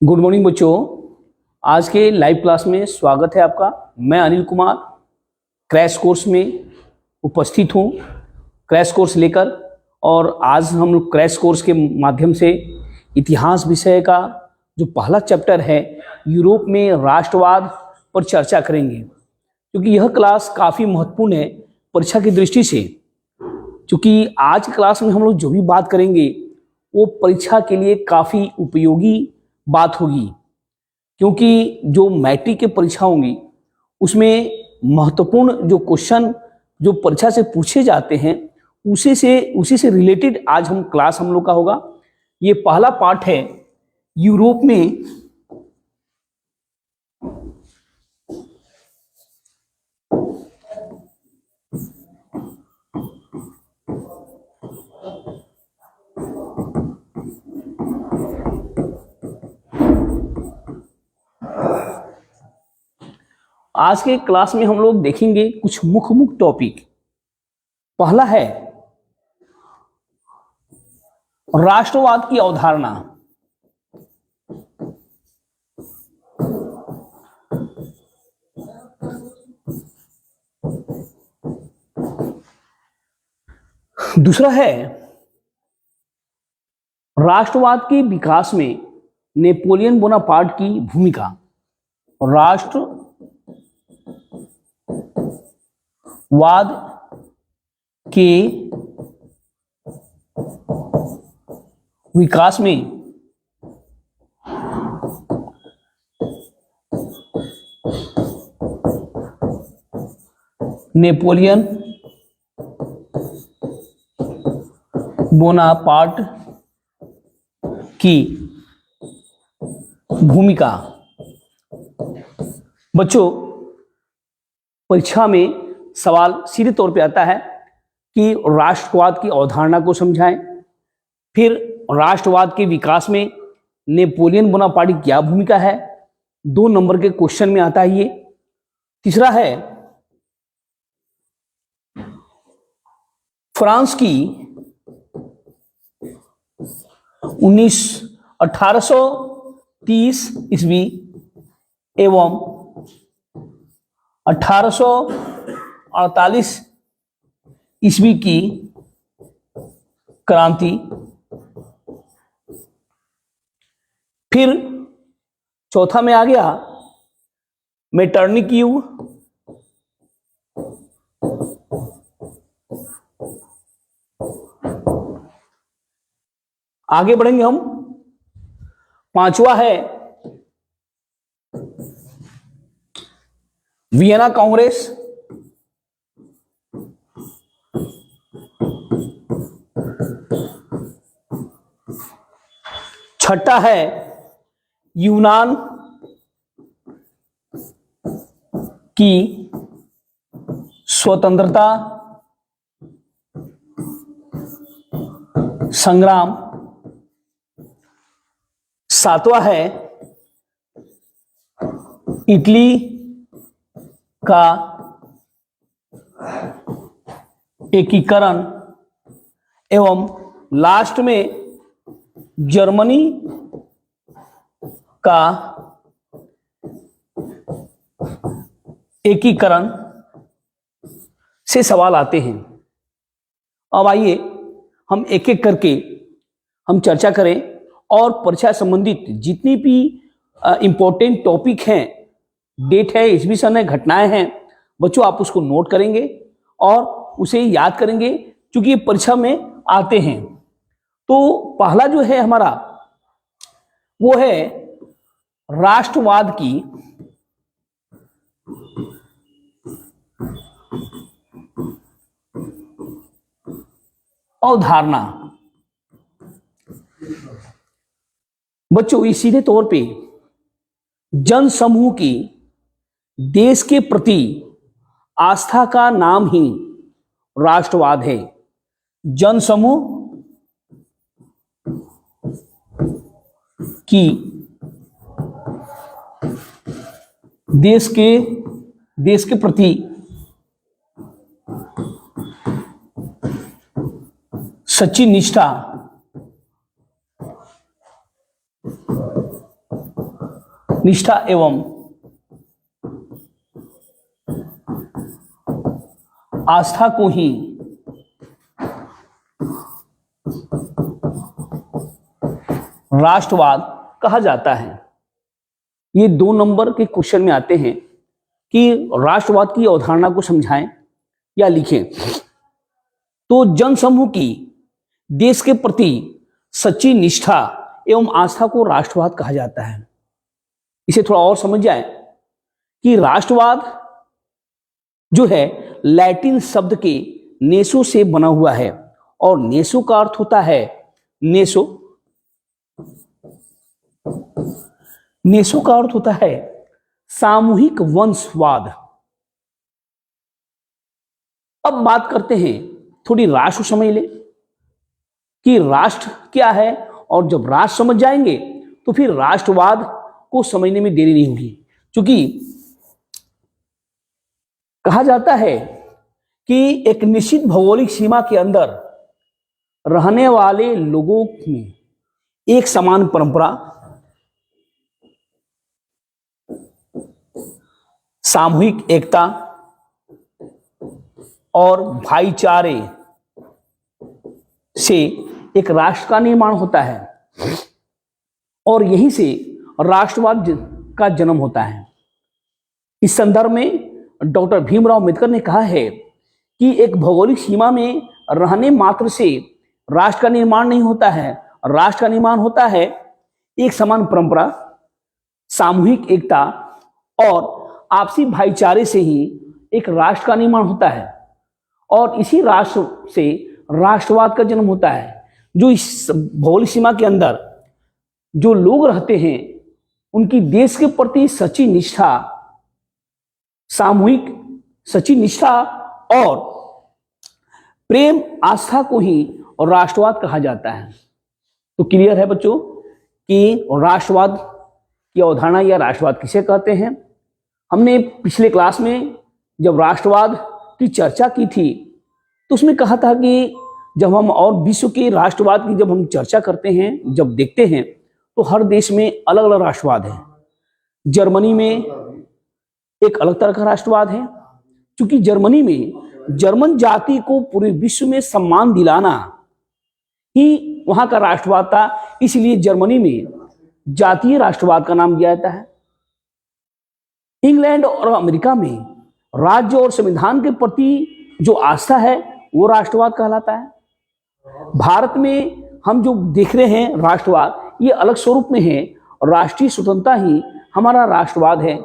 Good morning बच्चों। आज के लाइव क्लास में स्वागत है आपका। मैं अनिल कुमार क्रैश कोर्स में उपस्थित हूँ, क्रैश कोर्स लेकर। और आज हम लोग क्रैश कोर्स के माध्यम से इतिहास विषय का जो पहला चैप्टर है यूरोप में राष्ट्रवाद पर चर्चा करेंगे, क्योंकि यह क्लास काफ़ी महत्वपूर्ण है परीक्षा की दृष्टि से। क्योंकि आज की क्लास में हम लोग जो भी बात करेंगे वो परीक्षा के लिए काफ़ी उपयोगी बात होगी, क्योंकि जो मैट्रिक की परीक्षा होंगी उसमें महत्वपूर्ण जो क्वेश्चन जो परीक्षा से पूछे जाते हैं उसी से रिलेटेड आज हम लोग का होगा। ये पहला पार्ट है यूरोप में आज के क्लास में हम लोग देखेंगे कुछ मुख्य टॉपिक। पहला है राष्ट्रवाद की अवधारणा। दूसरा है राष्ट्रवाद के विकास में नेपोलियन बोनापार्ट की भूमिका। राष्ट्रवाद के विकास में नेपोलियन बोनापार्ट की भूमिका। बच्चों, परीक्षा में सवाल सीधे तौर पे आता है कि राष्ट्रवाद की अवधारणा को समझाएं, फिर राष्ट्रवाद के विकास में नेपोलियन बोनापार्ट की क्या भूमिका है, 2 नंबर के क्वेश्चन में आता है ये। तीसरा है फ्रांस की 1830 ईस्वी एवं 1848 ईस्वी की क्रांति। फिर चौथा में आ गया मेटरनिक युग। आगे बढ़ेंगे हम। पांचवा है वियना कांग्रेस। छठा है यूनान की स्वतंत्रता संग्राम। सातवां है इटली का एकीकरण। एवं लास्ट में जर्मनी का एकीकरण से सवाल आते हैं। अब आइए हम एक एक करके हम चर्चा करें और परीक्षा संबंधित जितनी भी इंपॉर्टेंट टॉपिक हैं, डेट है, एग्जीबिशन है, घटनाएं हैं, बच्चों आप उसको नोट करेंगे और उसे याद करेंगे, क्योंकि ये परीक्षा में आते हैं। तो पहला जो है हमारा वो है राष्ट्रवाद की अवधारणा। बच्चों, ये सीधे तौर पे जन समूह की देश के प्रति आस्था का नाम ही राष्ट्रवाद है। जन समूह की देश के प्रति सच्ची निष्ठा निष्ठा एवं आस्था को ही राष्ट्रवाद कहा जाता है। ये 2 नंबर के क्वेश्चन में आते हैं कि राष्ट्रवाद की अवधारणा को समझाएं या लिखें। तो जनसमूह की देश के प्रति सच्ची निष्ठा एवं आस्था को राष्ट्रवाद कहा जाता है। इसे थोड़ा और समझ जाए कि राष्ट्रवाद जो है लैटिन शब्द के नेसो से बना हुआ है और नेसो का अर्थ होता है नेसो का अर्थ होता है सामूहिक वंशवाद। अब बात करते हैं, थोड़ी राष्ट्र समझ ले कि राष्ट्र क्या है, और जब राष्ट्र समझ जाएंगे तो फिर राष्ट्रवाद को समझने में देरी नहीं होगी। क्योंकि कहा जाता है कि एक निश्चित भौगोलिक सीमा के अंदर रहने वाले लोगों में एक समान परंपरा, सामूहिक एकता और भाईचारे से एक राष्ट्र का निर्माण होता है और यहीं से राष्ट्रवाद का जन्म होता है। इस संदर्भ में डॉक्टर भीमराव अंबेडकर ने कहा है कि एक भौगोलिक सीमा में रहने मात्र से राष्ट्र का निर्माण नहीं होता है। राष्ट्र का निर्माण होता है एक समान परंपरा, सामूहिक एकता और आपसी भाईचारे से ही एक राष्ट्र का निर्माण होता है और इसी राष्ट्र से राष्ट्रवाद का जन्म होता है। जो इस भौगोलिक सीमा के अंदर जो लोग रहते हैं उनकी देश के प्रति सच्ची निष्ठा, सामूहिक सच्ची निष्ठा और प्रेम आस्था को ही राष्ट्रवाद कहा जाता है। तो क्लियर है बच्चों कि राष्ट्रवाद की अवधारणा या राष्ट्रवाद किसे कहते हैं। हमने पिछले क्लास में जब राष्ट्रवाद की चर्चा की थी तो उसमें कहा था कि जब हम और विश्व के राष्ट्रवाद की जब हम चर्चा करते हैं, जब देखते हैं तो हर देश में अलग अलग राष्ट्रवाद है। जर्मनी में एक अलग तरह का राष्ट्रवाद है, क्योंकि जर्मनी में जर्मन जाति को पूरे विश्व में सम्मान दिलाना ही वहां का राष्ट्रवाद था, इसलिए जर्मनी में जातीय राष्ट्रवाद का नाम दिया जाता है। इंग्लैंड और अमेरिका में राज्य और संविधान के प्रति जो आस्था है वो राष्ट्रवाद कहलाता है। भारत में हम जो देख रहे हैं राष्ट्रवाद, ये अलग स्वरूप में है। राष्ट्रीय स्वतंत्रता ही हमारा राष्ट्रवाद है।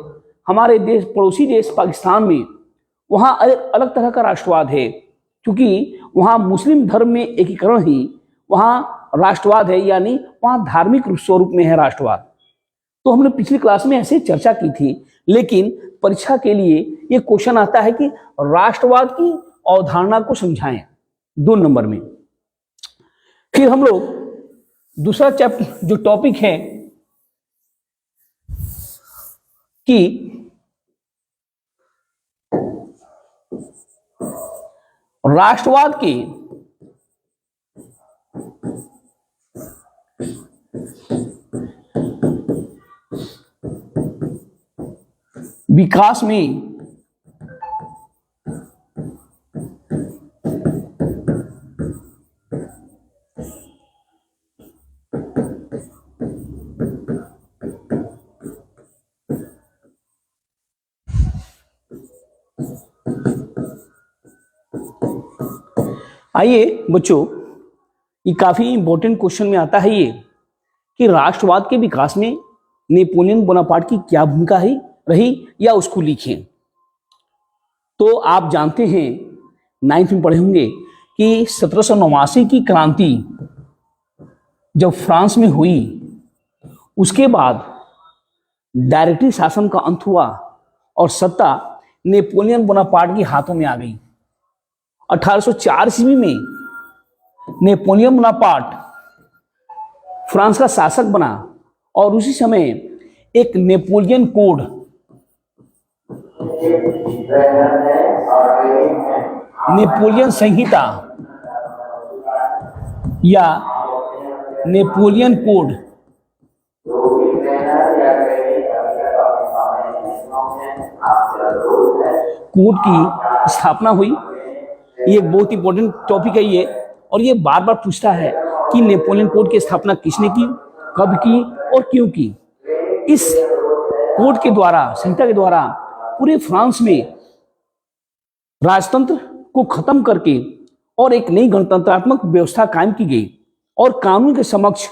हमारे देश पड़ोसी देश पाकिस्तान में वहाँ अलग तरह का राष्ट्रवाद है, क्योंकि वहाँ मुस्लिम धर्म में एकीकरण ही वहाँ राष्ट्रवाद है, यानी वहाँ धार्मिक स्वरूप में है राष्ट्रवाद। तो हमने पिछली क्लास में ऐसे चर्चा की थी, लेकिन परीक्षा के लिए ये क्वेश्चन आता है कि राष्ट्रवाद की अवधारणा को समझाएं 2 नंबर में। फिर हम लोग दूसरा चैप्टर जो टॉपिक है कि राष्ट्रवाद के विकास में आइए बच्चों, ये काफी इंपॉर्टेंट क्वेश्चन में आता है ये कि राष्ट्रवाद के विकास में नेपोलियन बोनापार्ट की क्या भूमिका रही या उसको लिखें। तो आप जानते हैं 9th में पढ़े होंगे कि 1789 की क्रांति जब फ्रांस में हुई, उसके बाद डायरेक्टरी शासन का अंत हुआ और सत्ता नेपोलियन बोनापार्ट के हाथों में आ गई। 1804 ईस्वी में नेपोलियन बोनापार्ट फ्रांस का शासक बना और उसी समय एक नेपोलियन कोड नेपोलियन संहिता या नेपोलियन कोड कोड की स्थापना हुई। ये एक बहुत इंपॉर्टेंट टॉपिक है ये, और ये बार बार पूछता है कि नेपोलियन कोड की स्थापना किसने की, कब की और क्यों की। इस कोड के द्वारा, संहिता के द्वारा पूरे फ्रांस में राजतंत्र को खत्म करके और एक नई गणतंत्रात्मक व्यवस्था कायम की गई, और कानून के समक्ष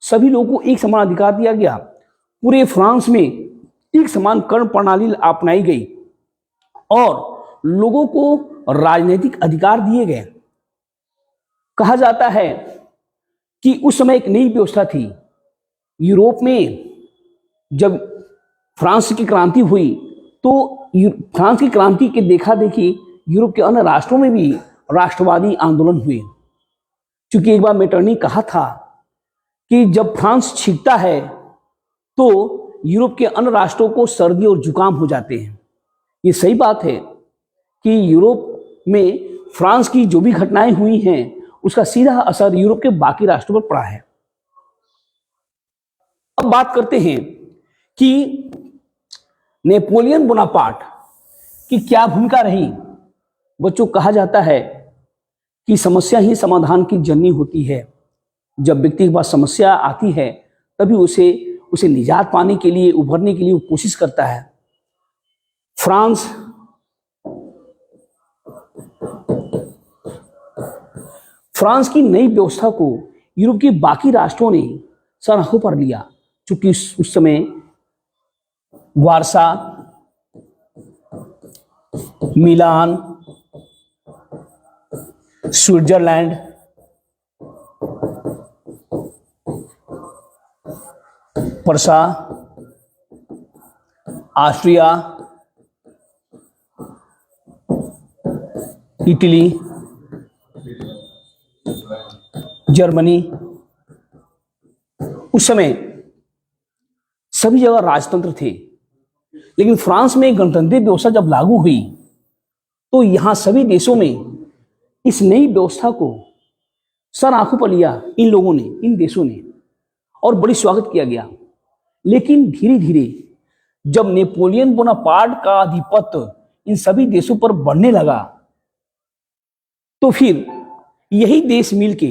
सभी लोगों को एक समान अधिकार दिया गया। पूरे फ्रांस में एक समान कर प्रणाली अपनाई गई और लोगों को राजनीतिक अधिकार दिए गए। कहा जाता है कि उस समय एक नई व्यवस्था थी यूरोप में। जब फ्रांस की क्रांति हुई तो फ्रांस की क्रांति के देखा देखी यूरोप के अन्य राष्ट्रों में भी राष्ट्रवादी आंदोलन हुए। क्योंकि एक बार मेटरनी कहा था कि जब फ्रांस छींकता है तो यूरोप के अन्य राष्ट्रों को सर्दी और जुकाम हो जाते हैं। ये सही बात है कि यूरोप में फ्रांस की जो भी घटनाएं हुई हैं उसका सीधा असर यूरोप के बाकी राष्ट्रों पर पड़ा है। अब बात करते हैं कि नेपोलियन बोनापार्ट की क्या भूमिका रही। बच्चों, कहा जाता है कि समस्या ही समाधान की जननी होती है। जब व्यक्ति के पास समस्या आती है तभी उसे निजात पाने के लिए, उभरने के लिए वो कोशिश करता है। फ्रांस की नई व्यवस्था को यूरोप के बाकी राष्ट्रों ने सर आंखों पर लिया। चूंकि उस समय वारसा, मिलान, स्विट्जरलैंड, पर्सा, ऑस्ट्रिया, इटली, जर्मनी, उस समय सभी जगह राजतंत्र थे। लेकिन फ्रांस में गणतंत्र व्यवस्था जब लागू हुई तो यहां सभी देशों में इस नई व्यवस्था को सर आंखों पर लिया इन लोगों ने, इन देशों ने, और बड़ी स्वागत किया गया। लेकिन धीरे धीरे जब नेपोलियन बोनापार्ट का आधिपत्य इन सभी देशों पर बढ़ने लगा तो फिर यही देश मिलके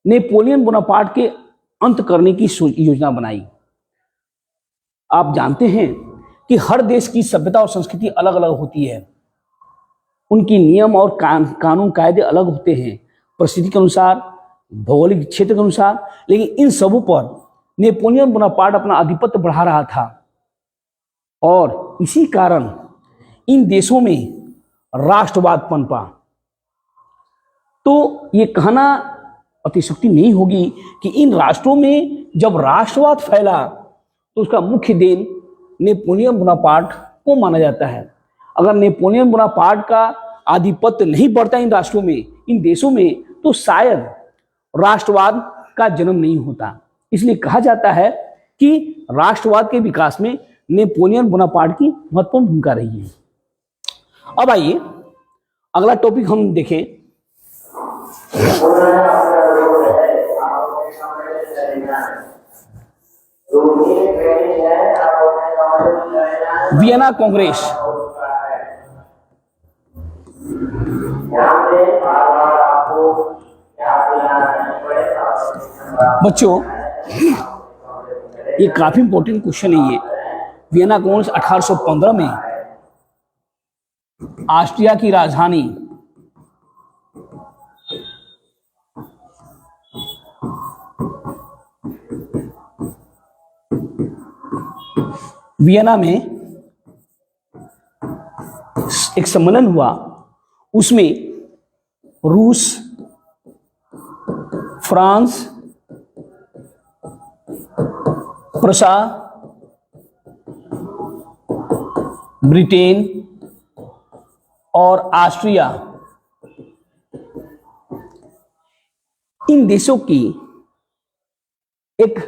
नेपोलियन बोनापार्ट के अंत करने की योजना बनाई। आप जानते हैं कि हर देश की सभ्यता और संस्कृति अलग अलग होती है, उनकी नियम और कानून कायदे अलग होते हैं परिस्थिति के अनुसार, भौगोलिक क्षेत्र के अनुसार। लेकिन इन सबों पर नेपोलियन बोनापार्ट अपना आधिपत्य बढ़ा रहा था, और इसी कारण इन देशों में राष्ट्रवाद पनपा। तो ये कहना अतिशयोक्ति नहीं होगी कि इन राष्ट्रों में जब राष्ट्रवाद फैला तो उसका मुख्य देन नेपोलियन बोनापार्ट को माना जाता है। अगर नेपोलियन बोनापार्ट का आधिपत्य नहीं बढ़ता इन राष्ट्रों में, इन देशों में, तो शायद राष्ट्रवाद का जन्म नहीं होता। इसलिए कहा जाता है कि राष्ट्रवाद के विकास में नेपोलियन बोनापार्ट की महत्वपूर्ण भूमिका रही है। अब आइए अगला टॉपिक हम देखें। वियना कांग्रेस। बच्चों, ये काफी इंपॉर्टेंट क्वेश्चन है ये। वियना कांग्रेस 1815 में ऑस्ट्रिया की राजधानी वियना में एक सम्मेलन हुआ। उसमें रूस, फ्रांस, प्रसा, ब्रिटेन और ऑस्ट्रिया, इन देशों की एक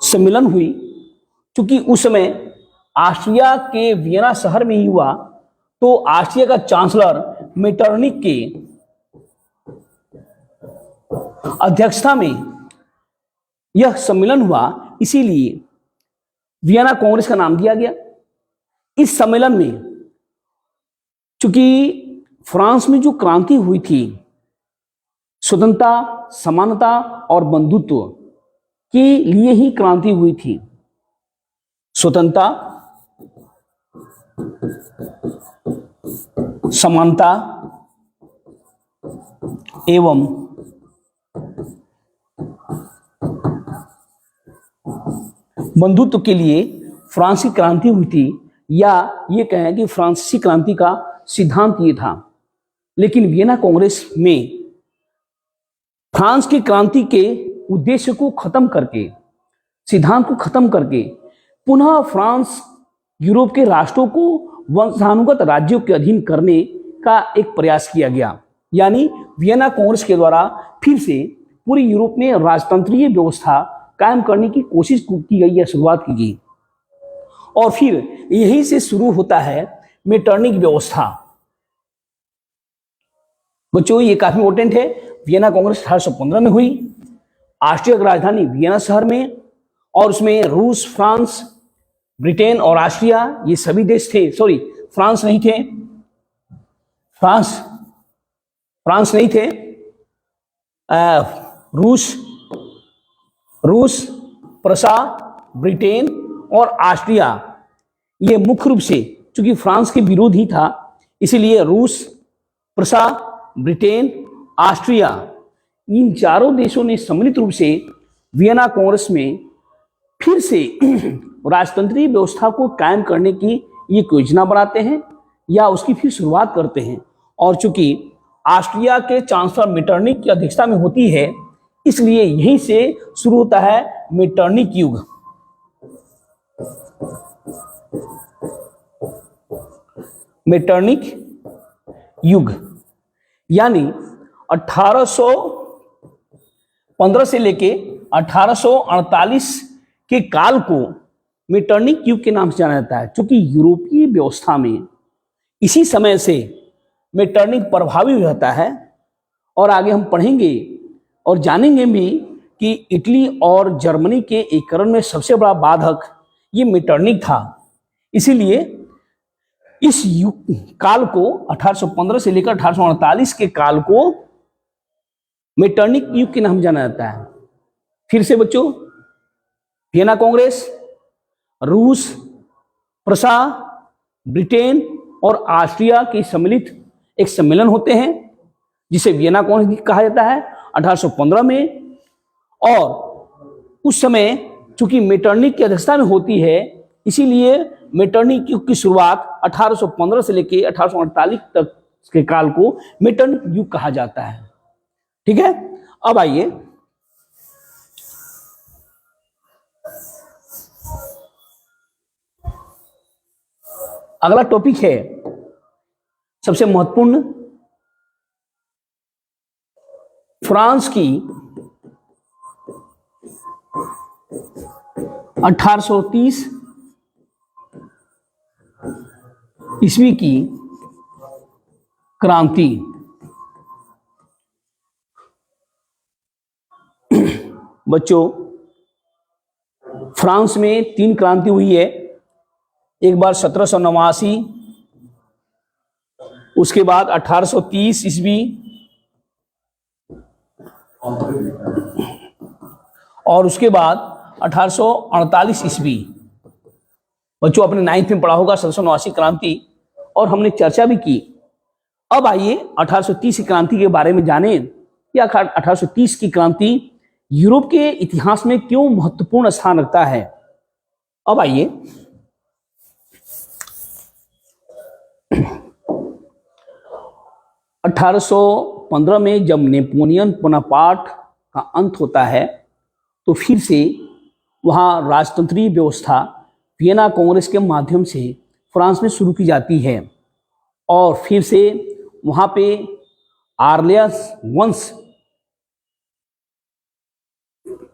सम्मेलन हुई। क्योंकि उस समय ऑस्ट्रिया के वियना शहर में ही हुआ, तो ऑस्ट्रिया का चांसलर मेटरनिक के अध्यक्षता में यह सम्मेलन हुआ, इसीलिए वियना कांग्रेस का नाम दिया गया। इस सम्मेलन में चूंकि फ्रांस में जो क्रांति हुई थी, स्वतंत्रता, समानता और बंधुत्व के लिए ही क्रांति हुई थी। स्वतंत्रता, समानता एवं बंधुत्व के लिए फ्रांस की क्रांति हुई थी, या ये कहें कि फ्रांसीसी क्रांति का सिद्धांत ये था। लेकिन वियना कांग्रेस में फ्रांस की क्रांति के उद्देश्य को खत्म करके, सिद्धांत को खत्म करके, पुनः फ्रांस यूरोप के राष्ट्रों को वंशानुगत राज्यों के अधीन करने का एक प्रयास किया गया। यानी वियना कांग्रेस के द्वारा फिर से पूरी यूरोप में राजतंत्रीय व्यवस्था कायम करने की कोशिश की गई या शुरुआत की गई। और फिर यहीं से शुरू होता है मेटरनिक व्यवस्था। बच्चों, ये काफी इंपॉर्टेंट है। वियना कांग्रेस 1815 में हुई, ऑस्ट्रिया की राजधानी वियना शहर में, और उसमें रूस, फ्रांस, ब्रिटेन और ऑस्ट्रिया ये सभी देश थे। सॉरी, फ्रांस नहीं थे, फ्रांस नहीं थे। रूस, प्रसा, ब्रिटेन और ऑस्ट्रिया ये मुख्य रूप से, चूंकि फ्रांस के विरोध ही था, इसीलिए रूस, प्रसा, ब्रिटेन, ऑस्ट्रिया इन चारों देशों ने सम्मिलित रूप से वियना कांग्रेस में फिर से राजतंत्रीय व्यवस्था को कायम करने की ये योजना बनाते हैं या उसकी फिर शुरुआत करते हैं। और चूंकि ऑस्ट्रिया के चांसलर मेटरनिक की अध्यक्षता में होती है, इसलिए यहीं से शुरू होता है मेटरनिक युग। मेटरनिक युग यानी 1815 से लेके 1848 के काल को मेटरनिक युग के नाम से जाना जाता है, क्योंकि यूरोपीय व्यवस्था में इसी समय से मेटरनिक प्रभावी रहता है। और आगे हम पढ़ेंगे और जानेंगे भी कि इटली और जर्मनी के एकीकरण में सबसे बड़ा बाधक ये मेटरनिक था। इसीलिए इस युग काल को 1815 से लेकर 1848 के काल को मेटरनिक युग के नाम जाना जाता है। फिर से बच्चों, वियना कांग्रेस, रूस, प्रसा, ब्रिटेन और ऑस्ट्रिया के सम्मिलित एक सम्मेलन होते हैं जिसे वियना कांग्रेस कहा जाता है 1815 में। और उस समय चूंकि मेटरनिक की अध्यक्षता में होती है, इसीलिए मेटरनिक युग की शुरुआत 1815 से लेकर 1848 तक के काल को मेटरनिक युग कहा जाता है। ठीक है, अब आइए अगला टॉपिक है सबसे महत्वपूर्ण, फ्रांस की 1830 ईस्वी की क्रांति। बच्चों, फ्रांस में 3 क्रांति हुई है। एक बार 1789, उसके बाद 1830 ईस्वी और उसके बाद 1848 ईस्वी। बच्चों, अपने 9th में पढ़ा होगा 1789 क्रांति, और हमने चर्चा भी की। अब आइए 1830 की क्रांति के बारे में जानें। या 1830 की क्रांति यूरोप के इतिहास में क्यों महत्वपूर्ण स्थान रखता है। अब आइए 1815 में जब नेपोलियन बोनापार्ट का अंत होता है, तो फिर से वहाँ राजतंत्रीय व्यवस्था वियना कांग्रेस के माध्यम से फ्रांस में शुरू की जाती है। और फिर से वहाँ पे आर्लियस वंश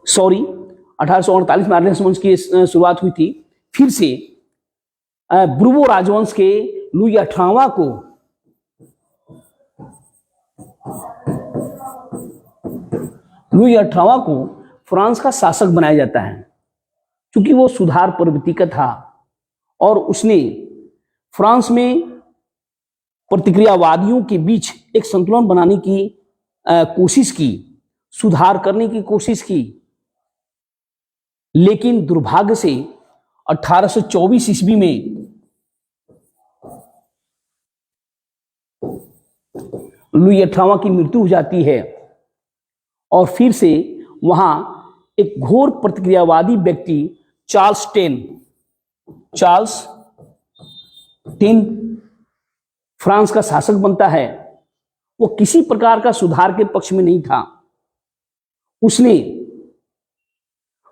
1848 में आर्लियस वंश की शुरुआत हुई थी। फिर से ब्रूबो राजवंश के लुई 18वां को फ्रांस का शासक बनाया जाता है, क्योंकि वो सुधार प्रवृत्ति का था और उसने फ्रांस में प्रतिक्रियावादियों के बीच एक संतुलन बनाने की कोशिश की, सुधार करने की कोशिश की, लेकिन दुर्भाग्य से 1824 ईस्वी में लुई 18वां की मृत्यु हो जाती है और फिर से वहां एक घोर प्रतिक्रियावादी व्यक्ति चार्ल्स टेन फ्रांस का शासक बनता है। वो किसी प्रकार का सुधार के पक्ष में नहीं था। उसने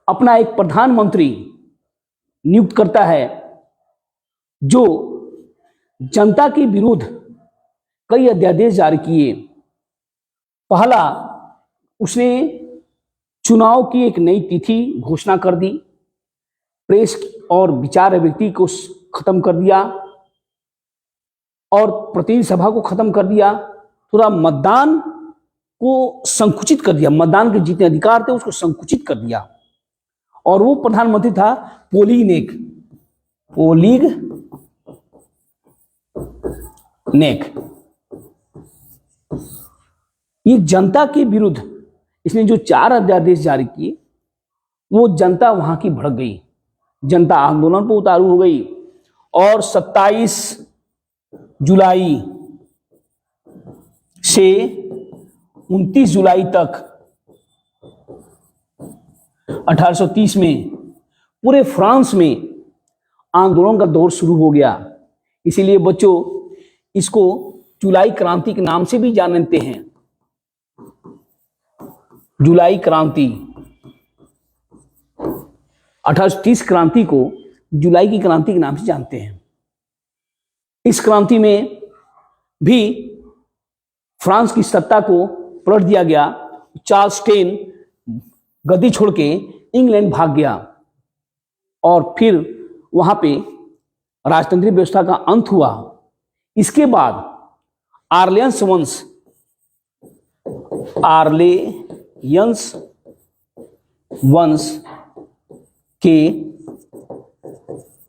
अपना एक प्रधानमंत्री नियुक्त करता है जो जनता के विरुद्ध कई अध्यादेश जारी किए। पहला, उसने चुनाव की एक नई तिथि घोषणा कर दी, प्रेस और विचार अभिव्यक्ति को खत्म कर दिया और प्रतिनिधि सभा को खत्म कर दिया। थोड़ा मतदान को संकुचित कर दिया, मतदान के जितने अधिकार थे उसको संकुचित कर दिया। और वो प्रधानमंत्री था पोलिगनेक। ये जनता के विरुद्ध इसने जो 4 अध्यादेश जारी किए, वो जनता वहां की भड़क गई, जनता आंदोलन पर उतारू हो गई और 27 जुलाई से 29 जुलाई तक 1830 में पूरे फ्रांस में आंदोलन का दौर शुरू हो गया। इसीलिए बच्चों इसको जुलाई क्रांति के नाम से भी जानते हैं। जुलाई क्रांति, 1830 क्रांति को जुलाई की क्रांति के नाम से जानते हैं। इस क्रांति में भी फ्रांस की सत्ता को पलट दिया गया। चार्ल्स टेन गद्दी छोड़ के इंग्लैंड भाग गया और फिर वहां पे राजतंत्रीय व्यवस्था का अंत हुआ। इसके बाद आर्लियंस वंश के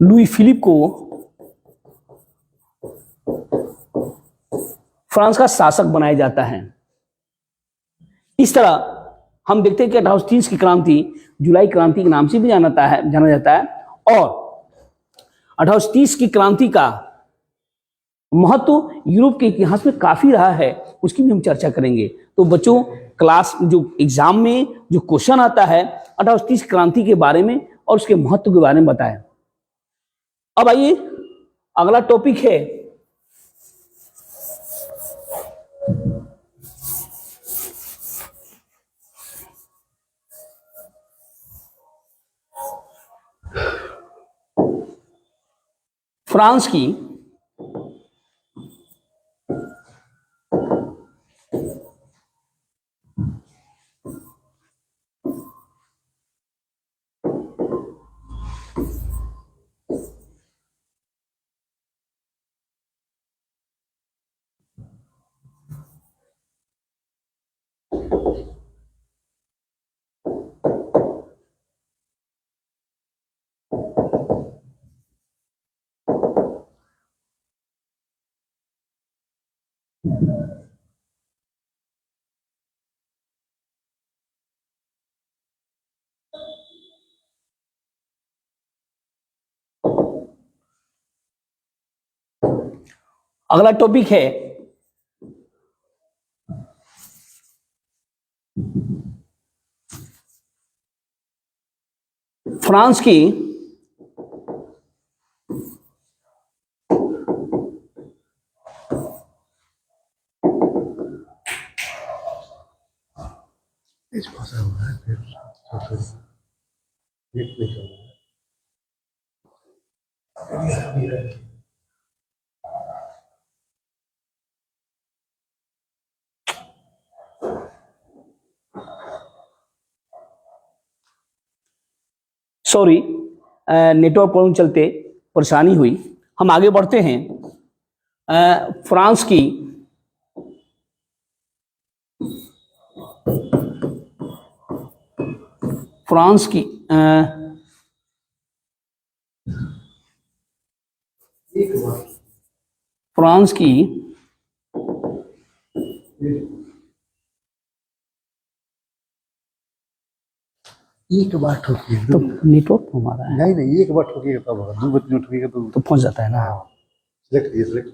लुई फिलिप को फ्रांस का शासक बनाया जाता है। इस तरह हम देखते हैं कि 1830 की क्रांति जुलाई क्रांति के नाम से भी जाना जाता है और 1830 की क्रांति का महत्व यूरोप के इतिहास में काफी रहा है, उसकी भी हम चर्चा करेंगे। तो बच्चों क्लास जो एग्जाम में जो क्वेश्चन आता है 1830 क्रांति के बारे में और उसके महत्व के बारे में बताएं। अब आइए अगला टॉपिक है फ्रांस की अगला टॉपिक है फ्रांस की इस भाषा में है फिर एक नहीं चल रहा है। सॉरी, नेटवर्क प्रॉब्लम चलते परेशानी हुई। हम आगे बढ़ते हैं। फ्रांस की एक बार फ्रांस की एक बार ठोकिए तो नेटवर्क हमारा है नहीं नहीं, एक बार ठोकिएगा तब होगा, दो बार तीन बार ठोकिएगा तो तो पहुंच जाता है ना। सिलेक्ट कीजिए, सिलेक्ट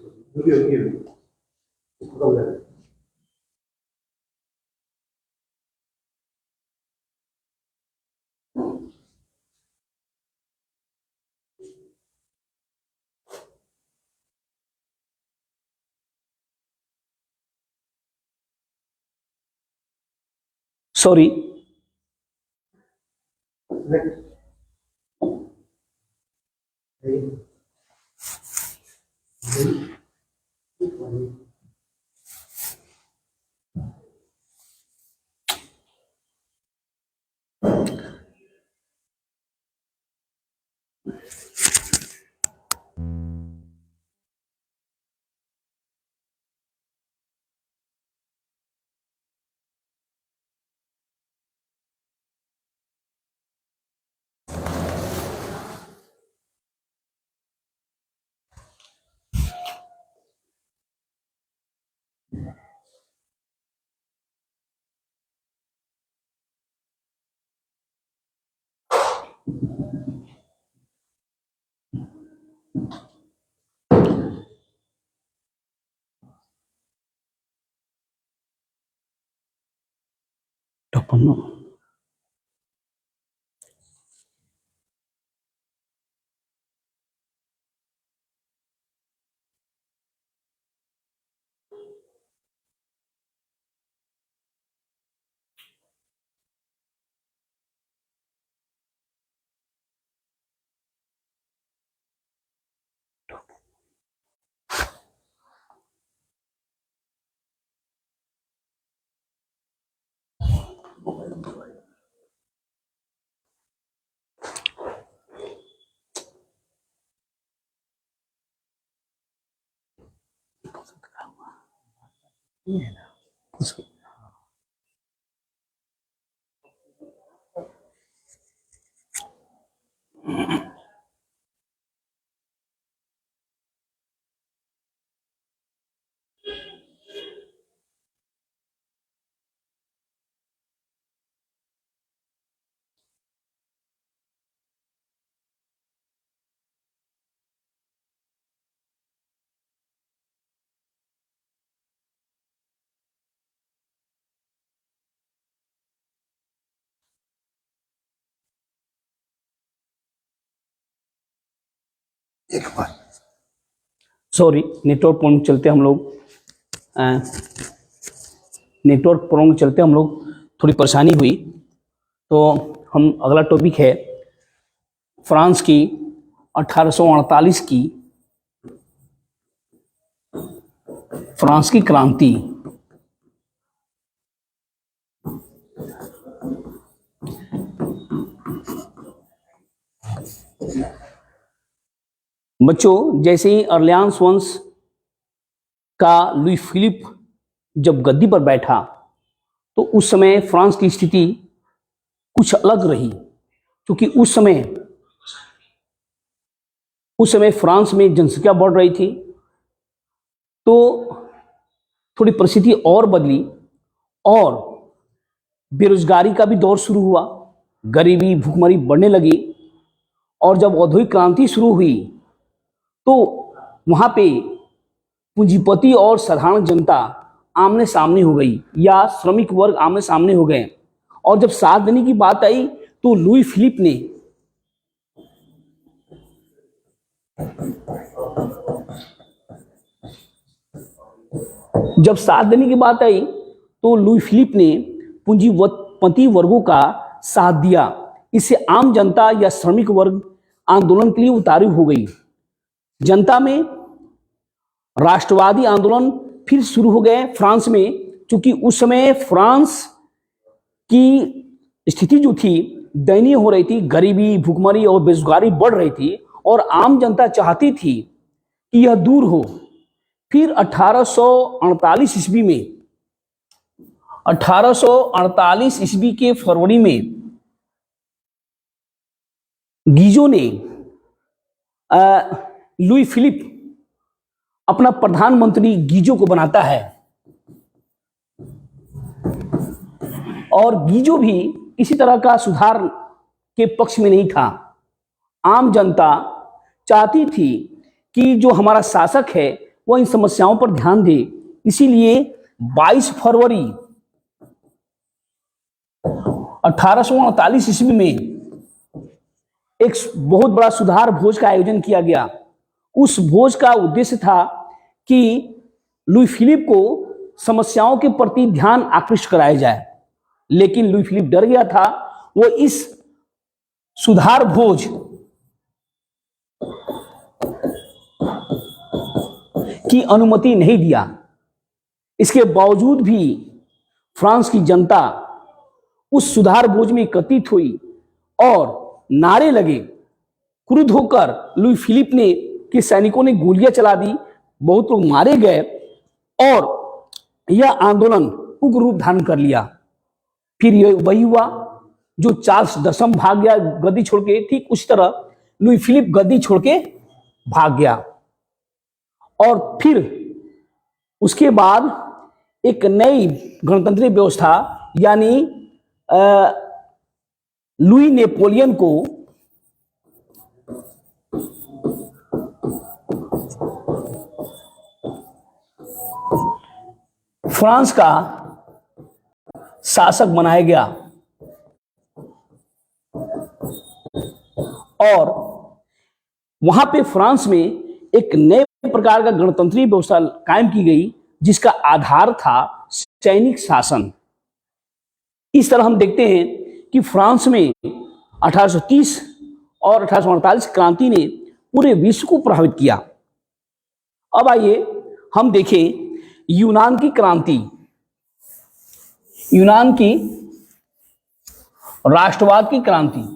सॉरी, टपन्नो एक बार सॉरी, नेटवर्क प्रॉब्लम चलते हम लोग नेटवर्क प्रॉब्लम चलते हम लोग थोड़ी परेशानी हुई। तो हम अगला टॉपिक है फ्रांस की 1848 की फ्रांस की क्रांति। बच्चों, जैसे ही अर्लियांस वंश का लुई फिलिप जब गद्दी पर बैठा तो उस समय फ्रांस की स्थिति कुछ अलग रही, क्योंकि उस समय फ्रांस में जनसंख्या बढ़ रही थी। तो थोड़ी परिस्थिति और बदली और बेरोजगारी का भी दौर शुरू हुआ, गरीबी भूखमरी बढ़ने लगी। और जब औद्योगिक क्रांति शुरू हुई तो वहां पे पूंजीपति और साधारण जनता आमने सामने हो गई, या श्रमिक वर्ग आमने सामने हो गए। और जब साथ देने की बात आई तो लुई फिलिप ने पूंजीपति वर्गों का साथ दिया। इससे आम जनता या श्रमिक वर्ग आंदोलन के लिए उतारू हो गई। जनता में राष्ट्रवादी आंदोलन फिर शुरू हो गए फ्रांस में, क्योंकि उस समय फ्रांस की स्थिति जो थी दयनीय हो रही थी, गरीबी भूखमरी और बेरोजगारी बढ़ रही थी और आम जनता चाहती थी कि यह दूर हो। फिर 1848 ईस्वी के फरवरी में गीजो ने लुई फिलिप अपना प्रधानमंत्री गीजो को बनाता है। और गीजो भी इसी तरह का सुधार के पक्ष में नहीं था। आम जनता चाहती थी कि जो हमारा शासक है वह इन समस्याओं पर ध्यान दे। इसीलिए 22 फरवरी 1838 ईस्वी में एक बहुत बड़ा सुधार भोज का आयोजन किया गया। उस भोज का उद्देश्य था कि लुई फिलिप को समस्याओं के प्रति ध्यान आकृष्ट कराया जाए, लेकिन लुई फिलिप डर गया था। वो इस सुधार भोज की अनुमति नहीं दिया। इसके बावजूद भी फ्रांस की जनता उस सुधार भोज में एकत्रित हुई और नारे लगे। क्रुद्ध होकर लुई फिलिप ने के सैनिकों ने गोलियां चला दी, बहुत लोग मारे गए और यह आंदोलन उग्र रूप धारण कर लिया। फिर यह वही हुआ जो चार्ल्स दशम भाग गया गद्दी छोड़ के, ठीक उस तरह लुई फिलिप गद्दी छोड़ के भाग गया। और फिर उसके बाद एक नई गणतंत्रीय व्यवस्था यानी लुई नेपोलियन को फ्रांस का शासक बनाया गया और वहां पे फ्रांस में एक नए प्रकार का गणतंत्रीय व्यवस्था कायम की गई जिसका आधार था सैनिक शासन। इस तरह हम देखते हैं कि फ्रांस में 1830 और 1848 क्रांति ने पूरे विश्व को प्रभावित किया। अब आइए हम देखें यूनान की क्रांति, यूनान की राष्ट्रवाद की क्रांति।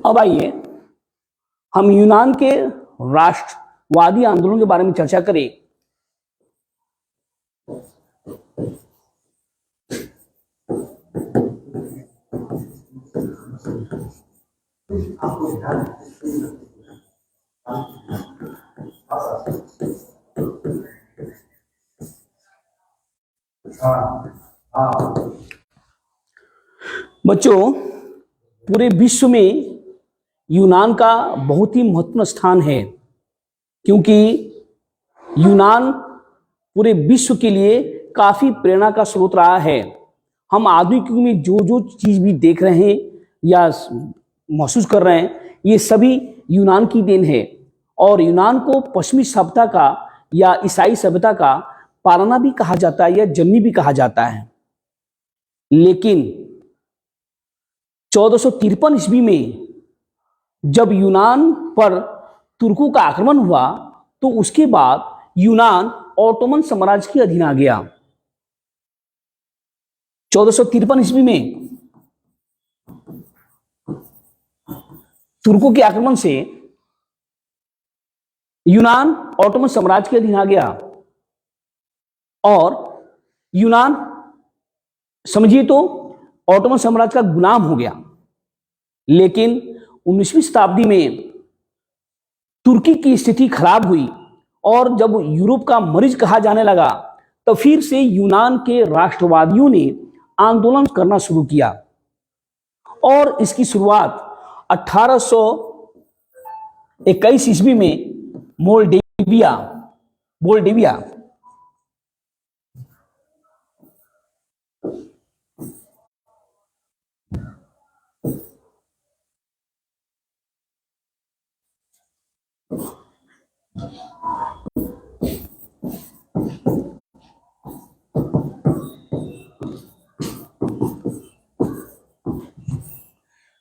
अब आइए हम यूनान के राष्ट्रवादी आंदोलन के बारे में चर्चा करें। बच्चों, पूरे विश्व में यूनान का बहुत ही महत्वपूर्ण स्थान है, क्योंकि यूनान पूरे विश्व के लिए काफी प्रेरणा का स्रोत रहा है। हम आधुनिक युग में जो जो चीज भी देख रहे हैं या महसूस कर रहे हैं, ये सभी यूनान की देन है। और यूनान को पश्चिमी सभ्यता का या ईसाई सभ्यता का पालना भी कहा जाता है या जननी भी कहा जाता है। लेकिन 1453 ईस्वी में जब यूनान पर तुर्कों का आक्रमण हुआ तो उसके बाद यूनान ऑटोमन साम्राज्य के अधीन आ गया। 1453 ईस्वी में तुर्कों के आक्रमण से यूनान ऑटोमन साम्राज्य के अधीन आ गया और यूनान समझिए तो ऑटोमन साम्राज्य का गुलाम हो गया। लेकिन 19वीं शताब्दी में तुर्की की स्थिति खराब हुई और जब यूरोप का मरीज कहा जाने लगा तो फिर से यूनान के राष्ट्रवादियों ने आंदोलन करना शुरू किया और इसकी शुरुआत 1821 ईस्वी में मोल्डेविया मोल्डेविया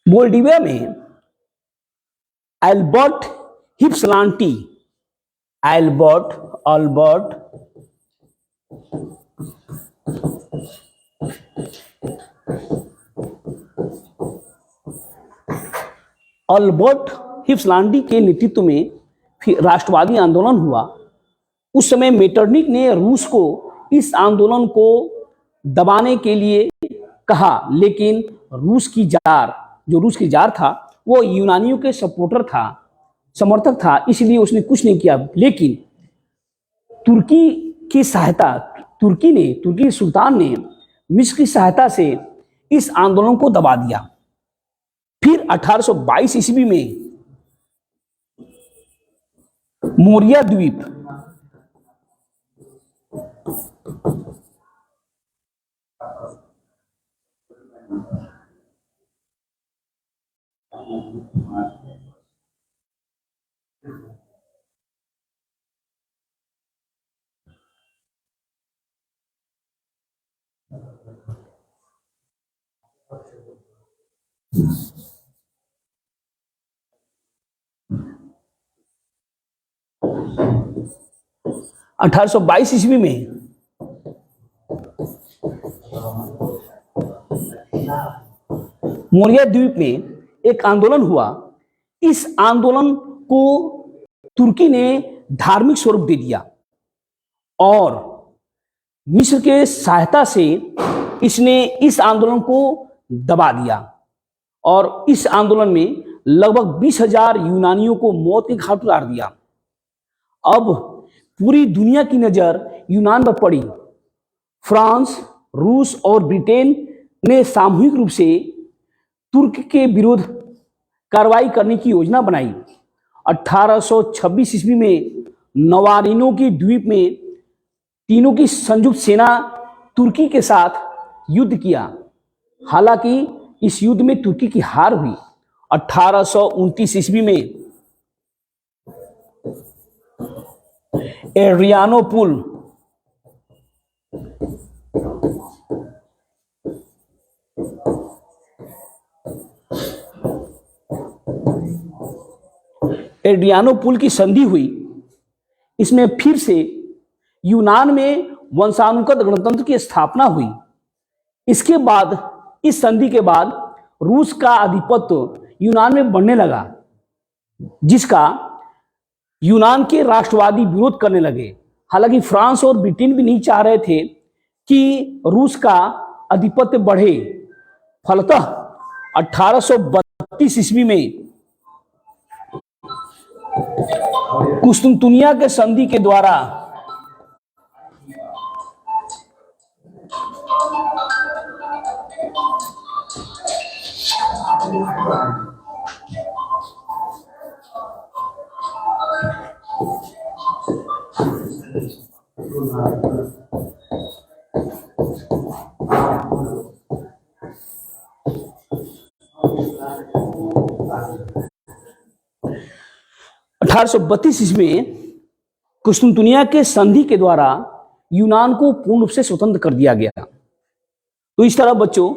मोल्डेविया में एल्बर्ट हिप्सलांटी एल्बर्ट अल्बर्ट अल्बर्ट हिप्सलांटी के नेतृत्व में फिर राष्ट्रवादी आंदोलन हुआ। उस समय मेटरनिक ने रूस को इस आंदोलन को दबाने के लिए कहा, लेकिन रूस की जार था वो यूनानियों के समर्थक था, इसलिए उसने कुछ नहीं किया। लेकिन तुर्की सुल्तान ने मिस्र की सहायता से इस आंदोलन को दबा दिया। फिर 1822 ईस्वी में मोरिया द्वीप अठारह सौ बाईस ईस्वी में मोरिया द्वीप में एक आंदोलन हुआ। इस आंदोलन को तुर्की ने धार्मिक स्वरूप दे दिया और मिस्र के सहायता से इसने इस आंदोलन को दबा दिया और इस आंदोलन में लगभग 20,000 यूनानियों को मौत के घाट उतार दिया। अब पूरी दुनिया की नजर यूनान पर पड़ी। फ्रांस, रूस और ब्रिटेन ने सामूहिक रूप से तुर्क के विरुद्ध कार्रवाई करने की योजना बनाई। 1826 ईस्वी में नवारिनो की द्वीप में तीनों की संयुक्त सेना तुर्की के साथ युद्ध किया। हालांकि इस युद्ध में तुर्की की हार हुई। 1829 ईस्वी में एड्रियानोपुल की संधि हुई। इसमें फिर से यूनान में वंशानुगत गणतंत्र की स्थापना हुई। इसके बाद इस संधि के बाद रूस का आधिपत्य यूनान में बढ़ने लगा, जिसका यूनान के राष्ट्रवादी विरोध करने लगे। हालांकि फ्रांस और ब्रिटेन भी नहीं चाह रहे थे कि रूस का आधिपत्य बढ़े। फलतः 1832 ईस्वी में कुस्तुनतुनिया के संधि के द्वारा ईस्वी में कुस्तुनतुनिया के संधि के द्वारा यूनान को पूर्ण रूप से स्वतंत्र कर दिया गया। तो इस तरह बच्चों,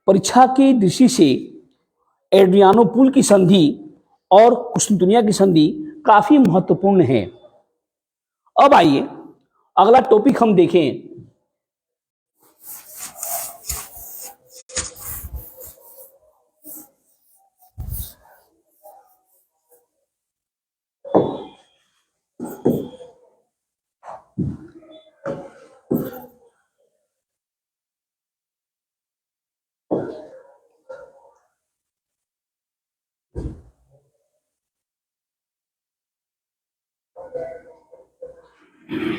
परीक्षा की दृष्टि से एड्रियानोपुल की संधि और कुस्तुनतुनिया की संधि काफी महत्वपूर्ण है। अब आइए अगला टॉपिक हम देखें। इटली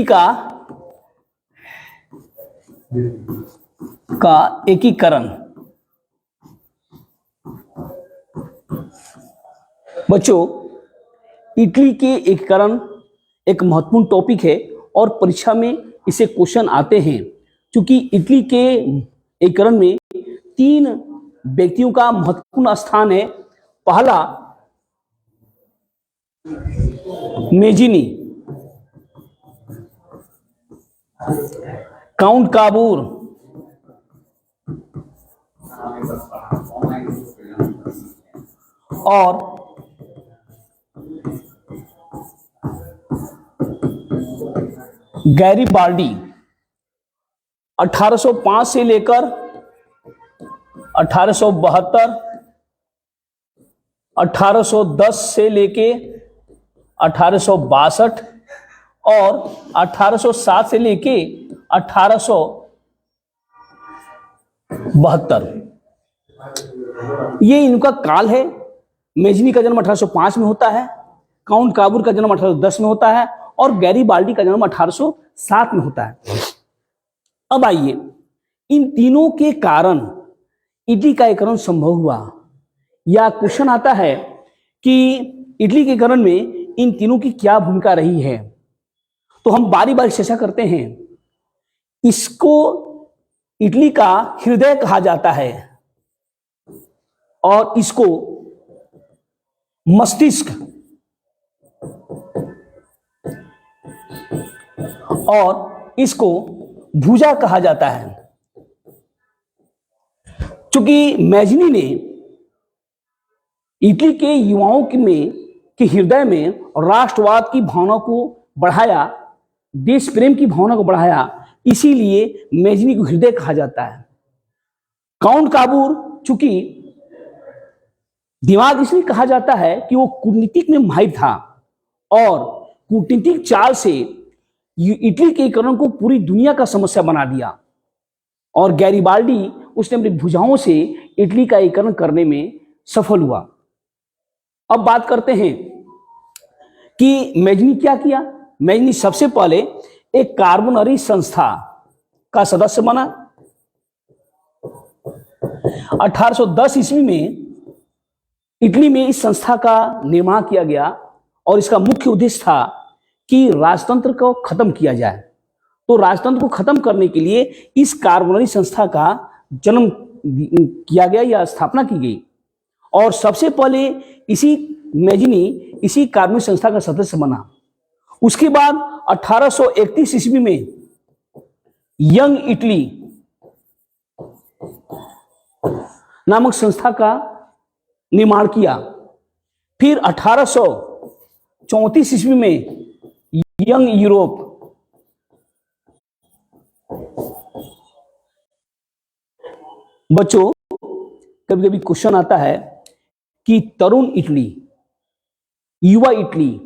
का एकीकरण। बच्चों, इटली के एकीकरण एक महत्वपूर्ण टॉपिक है और परीक्षा में इसे क्वेश्चन आते हैं। क्योंकि इटली के एकीकरण में 3 व्यक्तियों का महत्वपूर्ण स्थान है। पहला मेजिनी, काउंट काबूर, और गैरिबाल्डी। 1805 से लेकर 1872, 1810 से लेके 1862 और 1807 से लेके 1872, ये इनका काल है। मेजनी का जन्म 1805 में होता है, काउंट काबूर का जन्म 1810 में होता है और गैरिबाल्डी का जन्म 1807 में होता है। अब आइए, इन तीनों के कारण इटली का एकीकरण संभव हुआ। या क्वेश्चन आता है कि इटली के एकीकरण में इन तीनों की क्या भूमिका रही है, तो हम बारी बारी चर्चा करते हैं। इसको इटली का हृदय कहा जाता है और इसको मस्तिष्क और इसको भुजा कहा जाता है। चूंकि मेजनी ने इटली के युवाओं के हृदय में राष्ट्रवाद की भावना को बढ़ाया, देश प्रेम की भावना को बढ़ाया, इसीलिए मेजनी को हृदय कहा जाता है। काउंट काबूर चूंकि दिमाग इसलिए कहा जाता है कि वो कूटनीतिक में माहिर था और कूटनीतिक चाल से इटली के एकीकरण को पूरी दुनिया का समस्या बना दिया। और गैरिबाल्डी उसने अपनी भुजाओं से इटली का एकीकरण करने में सफल हुआ। अब बात करते हैं कि मेजनी क्या किया। मेजनी सबसे पहले एक कार्बोनरी संस्था का सदस्य बना। 1810 ईस्वी में इटली में इस संस्था का निर्माण किया गया और इसका मुख्य उद्देश्य था कि राजतंत्र को खत्म किया जाए। तो राजतंत्र को खत्म करने के लिए इस कार्बोनरी संस्था का जन्म किया गया या स्थापना की गई। और सबसे पहले मेजनी इसी कार्बोनरी संस्था का सदस्य बना। उसके बाद 1831 ईस्वी में यंग इटली नामक संस्था का निर्माण किया। फिर 1834 ईस्वी में यंग यूरोप, बच्चों कभी कभी क्वेश्चन आता है कि तरुण इटली, युवा इटली,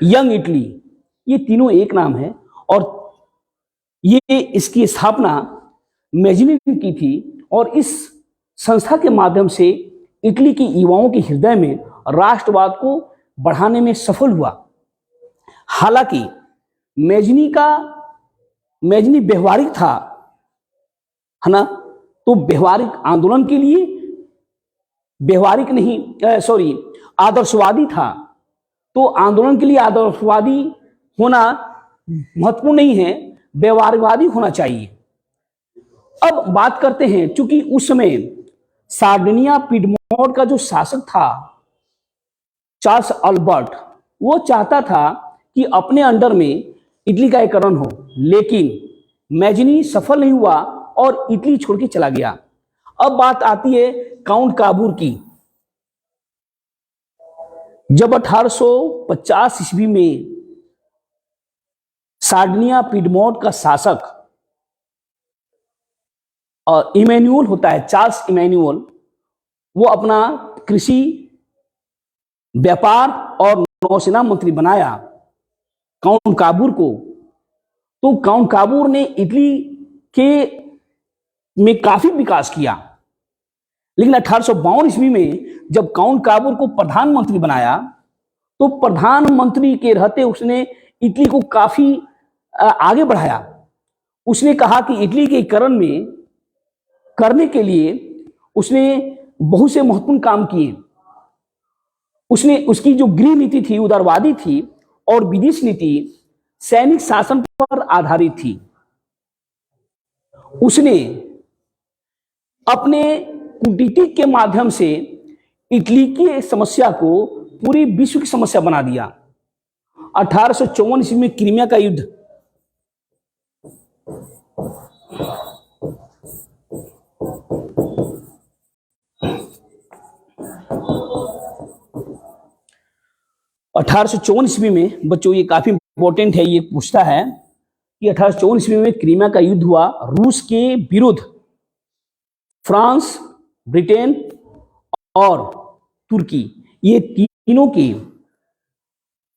यंग इटली, ये तीनों एक नाम है और ये इसकी स्थापना मेजनी ने की थी और इस संस्था के माध्यम से इटली के युवाओं के हृदय में राष्ट्रवाद को बढ़ाने में सफल हुआ। हालांकि मेजनी व्यवहारिक था, है ना, तो व्यवहारिक आंदोलन के लिए आदर्शवादी था। तो आंदोलन के लिए आदर्शवादी होना महत्वपूर्ण नहीं है, व्यवहारवादी होना चाहिए। अब बात करते हैं, चूंकि उस समय सार्डिनिया पिडमोंट का जो शासक था चार्ल्स अल्बर्ट, वो चाहता था कि अपने अंडर में इटली का एकीकरण हो, लेकिन मेजनी सफल नहीं हुआ और इटली छोड़ के चला गया। अब बात आती है काउंट काबूर की। जब 1850 ईस्वी में सार्डिनिया पिडमोंट का शासक इमैनुअल होता है, चार्ल्स इमैनुअल, वो अपना कृषि व्यापार और नौसेना मंत्री बनाया काउंट काबूर को, तो काउंट काबूर ने इटली के में काफी विकास किया। लेकिन 1852 ईस्वी में जब काउंट काबूर को प्रधानमंत्री बनाया, तो प्रधानमंत्री के रहते उसने इटली को काफी आगे बढ़ाया। उसने कहा कि इटली के एकीकरण में करने के लिए उसने बहुत से महत्वपूर्ण काम किए। उसकी जो गृह नीति थी उदारवादी थी और विदेश नीति सैनिक शासन पर आधारित थी। उसने अपने कूटनीति के माध्यम से इटली की समस्या को पूरी विश्व की समस्या बना दिया। 1854 ईस्वी में क्रीमिया का युद्ध, ईस्वी में बच्चों, ये काफी इंपॉर्टेंट है, ये पूछता है कि 1854 ईस्वी में क्रीमिया का युद्ध हुआ रूस के विरुद्ध। फ्रांस, ब्रिटेन और तुर्की, ये तीनों की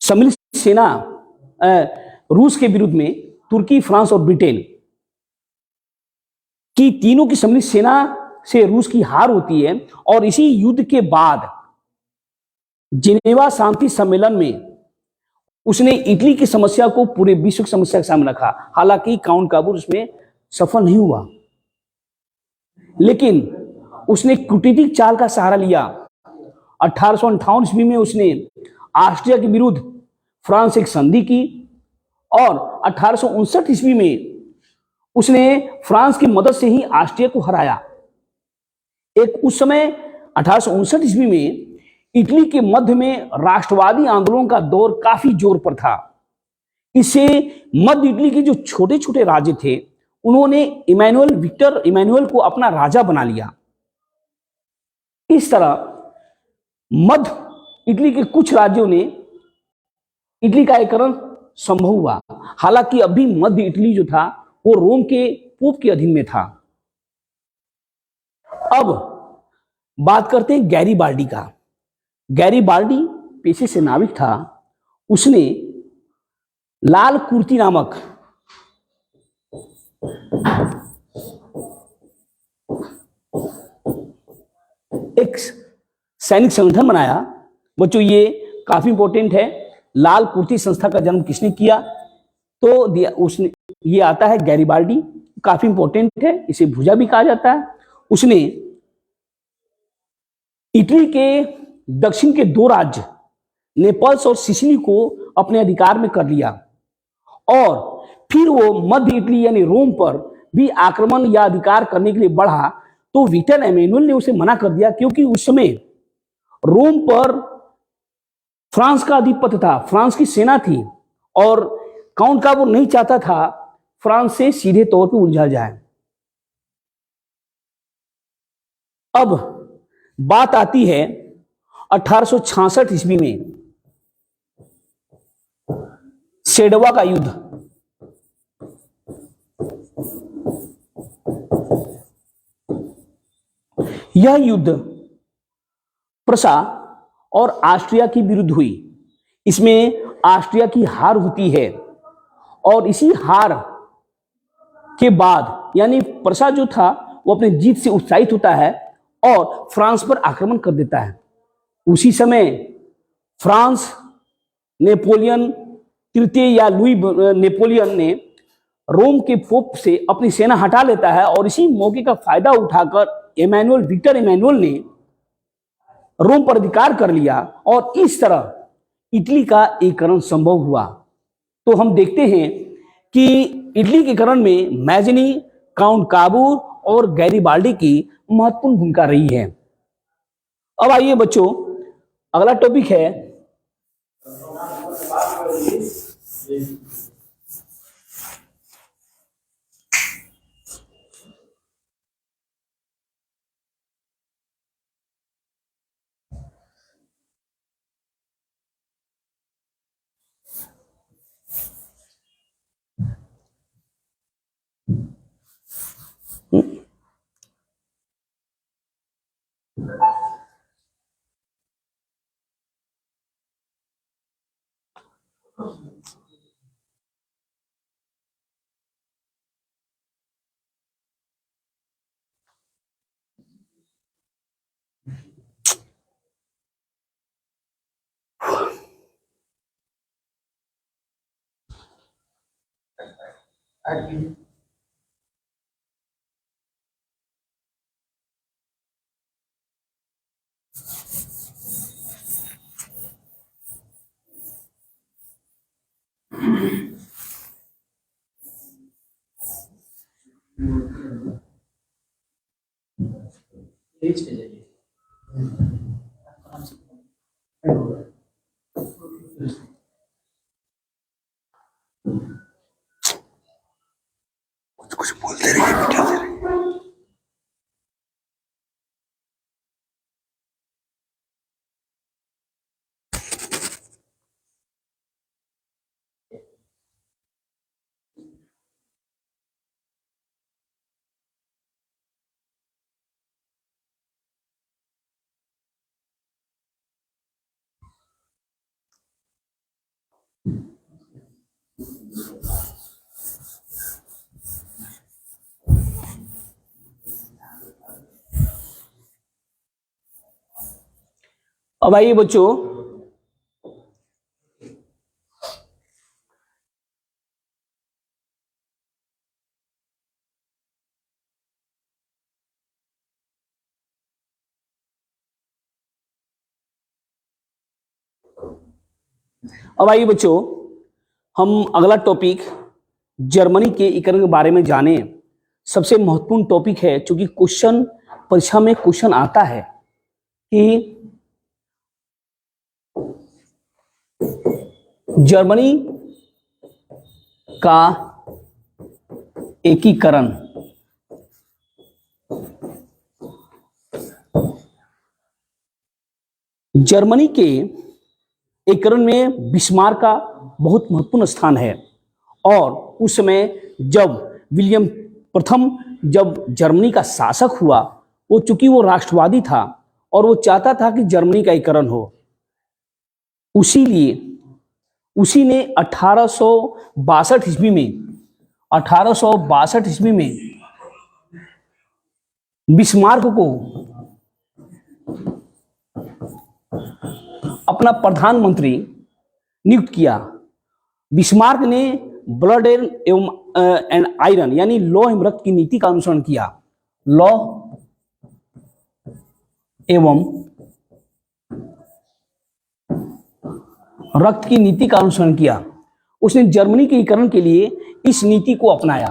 सम्मिलित सेना रूस के विरुद्ध में, तुर्की, फ्रांस और ब्रिटेन की तीनों की सम्मिलित सेना से रूस की हार होती है। और इसी युद्ध के बाद जिनेवा शांति सम्मेलन में उसने इटली की समस्या को पूरे विश्व की समस्या के सामने रखा। हालांकि काउंट काबूर उसमें सफल नहीं हुआ, लेकिन उसने कूटनीतिक चाल का सहारा लिया। 1858 ईस्वी में उसने ऑस्ट्रिया के विरुद्ध फ्रांस से एक संधि की और 1859 ईस्वी में उसने फ्रांस की मदद से ही ऑस्ट्रिया को हराया। उस समय 1859 ईस्वी में इटली के मध्य में राष्ट्रवादी आंदोलन का दौर काफी जोर पर था। इससे मध्य इटली के जो छोटे छोटे राज्य थे, उन्होंने विक्टर इमैनुअल को अपना राजा बना लिया। इस तरह मध्य इटली के कुछ राज्यों ने इटली का एकीकरण संभव हुआ। हालांकि अभी मध्य इटली जो था वो रोम के पोप के अधीन में था। अब बात करते हैं गैरीबाल्डी का। गैरीबाल्डी पेशे से नाविक था। उसने लाल कुर्ती नामक एक सैनिक संगठन बनाया। बच्चों, ये काफी इंपॉर्टेंट है। लाल कुर्ती संस्था का जन्म किसने किया? तो उसने, ये आता है गैरीबाल्डी, काफी इंपॉर्टेंट है, इसे भुजा भी कहा जाता है। उसने इटली के दक्षिण के दो राज्य नेपल्स और सिसिली को अपने अधिकार में कर लिया और फिर वो मध्य इटली यानी रोम पर भी आक्रमण या अधिकार करने के लिए बढ़ा। तो विक्टर इमैनुअल ने उसे मना कर दिया, क्योंकि उस समय रोम पर फ्रांस का आधिपत्य था, फ्रांस की सेना थी और काउंट काबूर नहीं चाहता था फ्रांस से सीधे तौर पर उलझा जाए। अब बात आती है 1866 ईस्वी में सेडवा का युद्ध। यह युद्ध प्रसा और ऑस्ट्रिया के विरुद्ध हुई। इसमें ऑस्ट्रिया की हार होती है और इसी हार के बाद यानी प्रसा जो था वो अपने जीत से उत्साहित होता है और फ्रांस पर आक्रमण कर देता है। उसी समय फ्रांस नेपोलियन तृतीय या लुई नेपोलियन ने रोम के पोप से अपनी सेना हटा लेता है और इसी मौके का फायदा उठाकर विक्टर इमैनुअल ने रोम पर अधिकार कर लिया और इस तरह इटली का एकीकरण संभव हुआ। तो हम देखते हैं कि इटली के एकीकरण में मैजनी, काउंट काबूर और गैरीबाल्डी की महत्वपूर्ण भूमिका रही है। अब आइए बच्चों, अगला टॉपिक है कुछ कुछ बोलते रहिए, बिठाते रहिए। अब आइए बच्चों, हम अगला टॉपिक जर्मनी के एकीकरण के बारे में जाने। सबसे महत्वपूर्ण टॉपिक है, क्योंकि क्वेश्चन परीक्षा में क्वेश्चन आता है कि जर्मनी का एकीकरण जर्मनी के एकीकरण में बिस्मार्क का बहुत महत्वपूर्ण स्थान है। और उस समय जब विलियम प्रथम जब जर्मनी का शासक हुआ, वो चूंकि वो राष्ट्रवादी था और वो चाहता था कि जर्मनी का एकीकरण हो, उसी ने 1862 ईस्वी में बिस्मार्क को अपना प्रधानमंत्री नियुक्त किया। बिस्मार्क ने ब्लड एंड आयरन यानी लौह एवं रक्त की नीति का अनुसरण किया। लौह एवं रक्त की नीति का अनुसरण किया। उसने जर्मनी के एकीकरण के लिए इस नीति को अपनाया।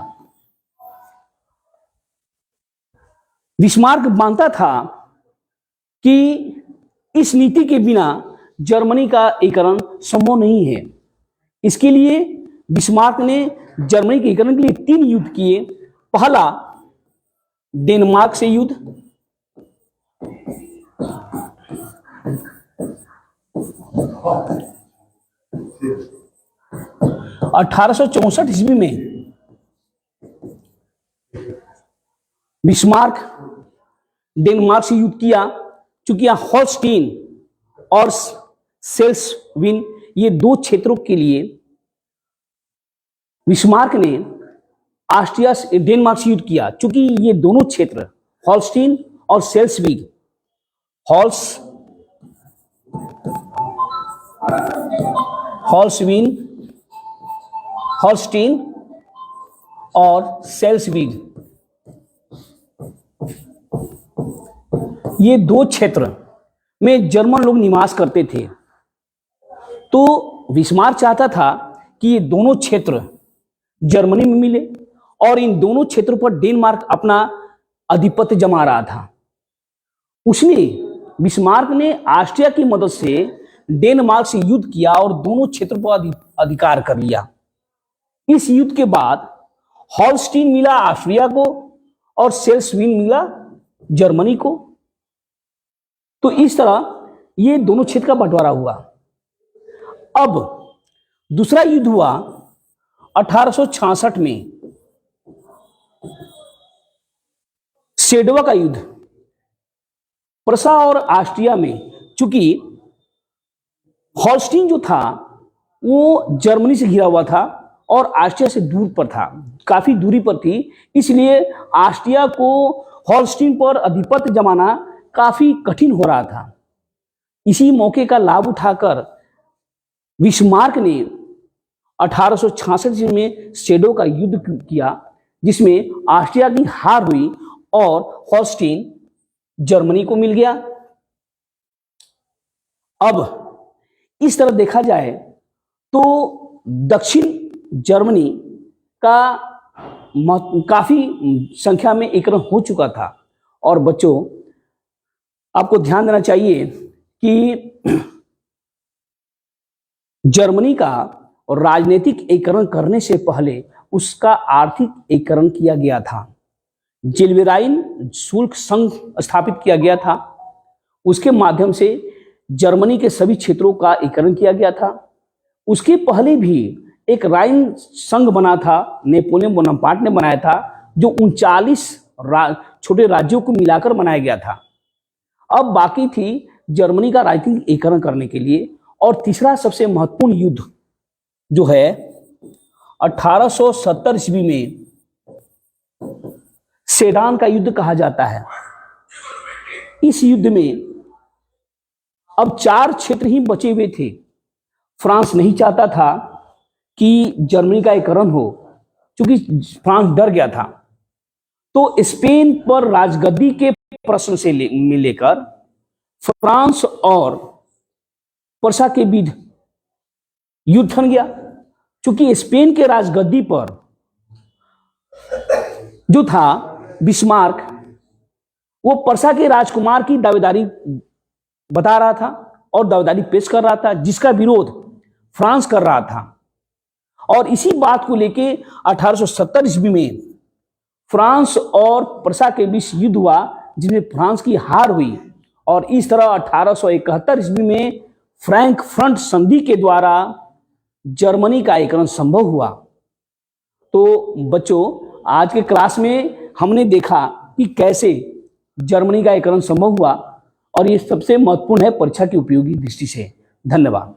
बिस्मार्क मानता था कि इस नीति के बिना जर्मनी का एकीकरण संभव नहीं है। इसके लिए बिस्मार्क ने जर्मनी के एकीकरण के लिए 3 युद्ध किए। पहला डेनमार्क से युद्ध, (1864 ईस्वी में बिस्मार्क डेनमार्क से युद्ध किया। चूंकि यहाँ होल्स्टीन और सेल्सविन ये 2 क्षेत्रों के लिए बिस्मार्क ने ऑस्ट्रिया से डेनमार्क से युद्ध किया। चूंकि ये दोनों क्षेत्र होल्स्टीन और सेल्सविन, होल्स्टीन और सेल्सविन, ये 2 क्षेत्र में जर्मन लोग निवास करते थे। तो बिस्मार्क चाहता था कि ये दोनों क्षेत्र जर्मनी में मिले और इन दोनों क्षेत्रों पर डेनमार्क अपना आधिपत्य जमा रहा था। बिस्मार्क ने ऑस्ट्रिया की मदद से डेनमार्क से युद्ध किया और दोनों क्षेत्रों पर अधिकार कर लिया। इस युद्ध के बाद होल्स्टीन मिला ऑस्ट्रिया को और सेल्सविन मिला जर्मनी को। तो इस तरह ये दोनों क्षेत्र का बंटवारा हुआ। अब दूसरा युद्ध हुआ 1866 में, सेडवा का युद्ध प्रसा और ऑस्ट्रिया में। चूंकि होल्स्टीन जो था वो जर्मनी से घिरा हुआ था और ऑस्ट्रिया से दूर पर था, काफी दूरी पर थी। इसलिए ऑस्ट्रिया को हॉलस्टीन पर आधिपत्य जमाना काफी कठिन हो रहा था। इसी मौके का लाभ उठाकर बिस्मार्क ने 1866 में सेडो का युद्ध किया, जिसमें ऑस्ट्रिया की हार हुई और हॉलस्टीन जर्मनी को मिल गया। अब इस तरह देखा जाए तो दक्षिण जर्मनी का काफी संख्या में एकीकरण हो चुका था। और बच्चों, आपको ध्यान देना चाहिए कि जर्मनी का राजनीतिक एकीकरण करने से पहले उसका आर्थिक एकीकरण किया गया था। जेल्वेराइन शुल्क संघ स्थापित किया गया था। उसके माध्यम से जर्मनी के सभी क्षेत्रों का एकीकरण किया गया था। उसके पहले भी एक राइन संघ बना था, नेपोलियन बोनापार्ट ने बनाया था, जो 39 छोटे राज्यों को मिलाकर बनाया गया था। अब बाकी थी जर्मनी का राजनीतिक एकीकरण करने के लिए। और तीसरा सबसे महत्वपूर्ण युद्ध जो है 1870 ईस्वी में सेडान का युद्ध कहा जाता है। इस युद्ध में अब 4 क्षेत्र ही बचे हुए थे। फ्रांस नहीं चाहता था कि जर्मनी का एकीकरण हो, क्योंकि फ्रांस डर गया था। तो स्पेन पर राजगद्दी के प्रश्न से लेकर फ्रांस और पर्सा के बीच युद्ध थम गया, क्योंकि स्पेन के राजगद्दी पर जो था बिस्मार्क, वो पर्सा के राजकुमार की दावेदारी बता रहा था और दावेदारी पेश कर रहा था, जिसका विरोध फ्रांस कर रहा था। और इसी बात को लेके 1870 ईस्वी में फ्रांस और पर्सा के बीच युद्ध हुआ, जिसमें फ्रांस की हार हुई। और इस तरह 1871 ईस्वी में फ्रैंकफर्ट संधि के द्वारा जर्मनी का एकीकरण संभव हुआ। तो बच्चों, आज के क्लास में हमने देखा कि कैसे जर्मनी का एकीकरण संभव हुआ, और ये सबसे महत्वपूर्ण है परीक्षा की उपयोगी दृष्टि से। धन्यवाद।